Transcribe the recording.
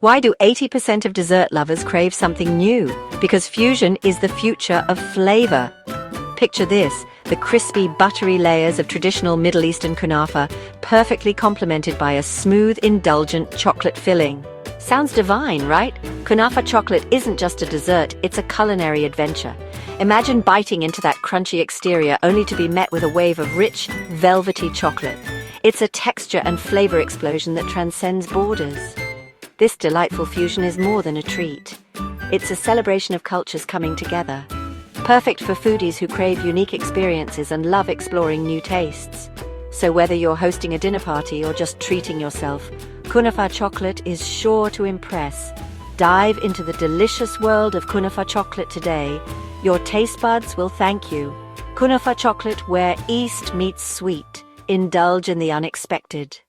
Why do 80% of dessert lovers crave something new? Because fusion is the future of flavor. Picture this, the crispy, buttery layers of traditional Middle Eastern kunafa, perfectly complemented by a smooth, indulgent chocolate filling. Sounds divine, right? Kunafa chocolate isn't just a dessert, it's a culinary adventure. Imagine biting into that crunchy exterior only to be met with a wave of rich, velvety chocolate. It's a texture and flavor explosion that transcends borders. This delightful fusion is more than a treat. It's a celebration of cultures coming together. Perfect for foodies who crave unique experiences and love exploring new tastes. So whether you're hosting a dinner party or just treating yourself, Kunafa chocolate is sure to impress. Dive into the delicious world of Kunafa chocolate today. Your taste buds will thank you. Kunafa chocolate, where East meets sweet. Indulge in the unexpected.